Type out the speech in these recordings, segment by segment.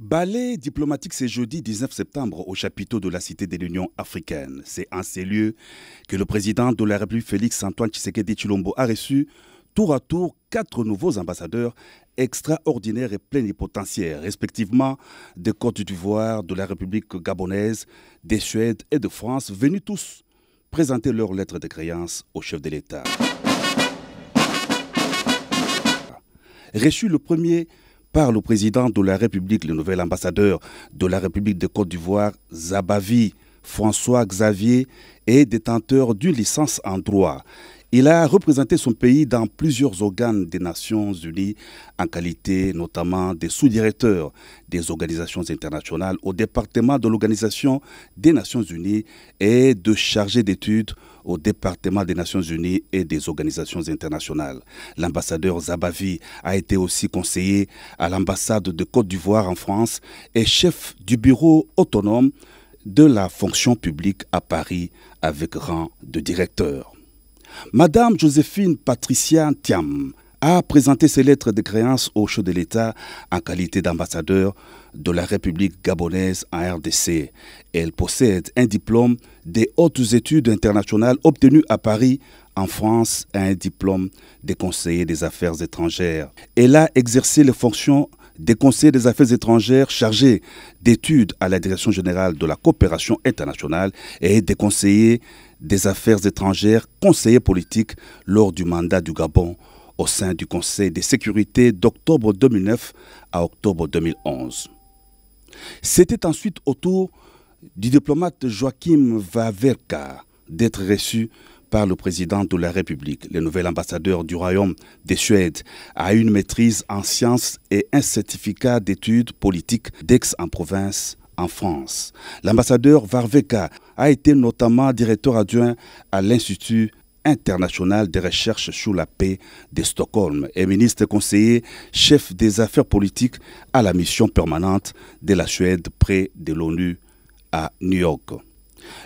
Ballet diplomatique, c'est jeudi 19 septembre au chapiteau de la Cité de l'Union africaine. C'est en ces lieux que le président de la République, Félix-Antoine Tshisekedi Tshilombo, a reçu tour à tour 4 nouveaux ambassadeurs extraordinaires et plénipotentiaires, respectivement de Côte d'Ivoire, de la République gabonaise, de Suède et de France, venus tous présenter leurs lettres de créance au chef de l'État. Reçu le premier par le président de la République, le nouvel ambassadeur de la République de Côte d'Ivoire, Zabavi François Xavier, est détenteur d'une licence en droit. Il a représenté son pays dans plusieurs organes des Nations Unies en qualité notamment de sous-directeur des organisations internationales au département de l'Organisation des Nations Unies et de chargé d'études au département des Nations Unies et des organisations internationales. L'ambassadeur Zabavi a été aussi conseiller à l'ambassade de Côte d'Ivoire en France et chef du bureau autonome de la fonction publique à Paris avec rang de directeur. Madame Joséphine Patricia Thiam a présenté ses lettres de créance au chef de l'État en qualité d'ambassadeur de la République gabonaise en RDC. Elle possède un diplôme des hautes études internationales obtenu à Paris, en France, et un diplôme de conseiller des affaires étrangères. Elle a exercé les fonctions des conseillers des affaires étrangères chargés d'études à la Direction générale de la coopération internationale et des conseillers des affaires étrangères, conseillers politiques lors du mandat du Gabon au sein du Conseil de sécurité d'octobre 2009 à octobre 2011. C'était ensuite au tour du diplomate Joachim Wawerka d'être reçu par le président de la République. Le nouvel ambassadeur du Royaume de Suède a une maîtrise en sciences et un certificat d'études politiques d'Aix-en-Provence en France. L'ambassadeur Wawerka a été notamment directeur adjoint à l'Institut international de recherche sur la paix de Stockholm et ministre conseiller chef des affaires politiques à la mission permanente de la Suède près de l'ONU à New York.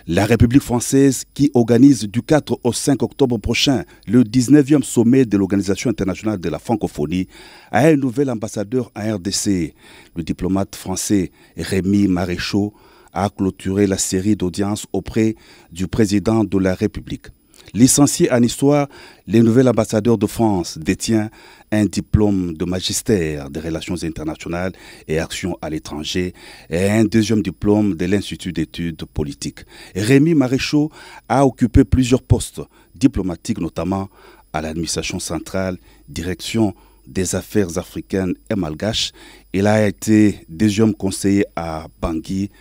La République française, qui organise du 4 au 5 octobre prochain le 19e sommet de l'Organisation internationale de la francophonie, a un nouvel ambassadeur en RDC. Le diplomate français Rémi Maréchaux a clôturé la série d'audiences auprès du président de la République. Licencié en histoire, le nouvel ambassadeur de France détient un diplôme de magistère des relations internationales et actions à l'étranger et un deuxième diplôme de l'Institut d'études politiques. Rémi Maréchaux a occupé plusieurs postes diplomatiques, notamment à l'administration centrale, direction des affaires africaines et malgaches. Il a été deuxième conseiller à Bangui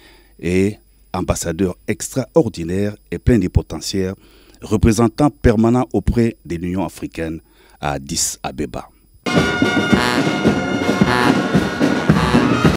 et ambassadeur extraordinaire et plénipotentiaire, représentant permanent auprès de l'Union africaine à Addis Abeba.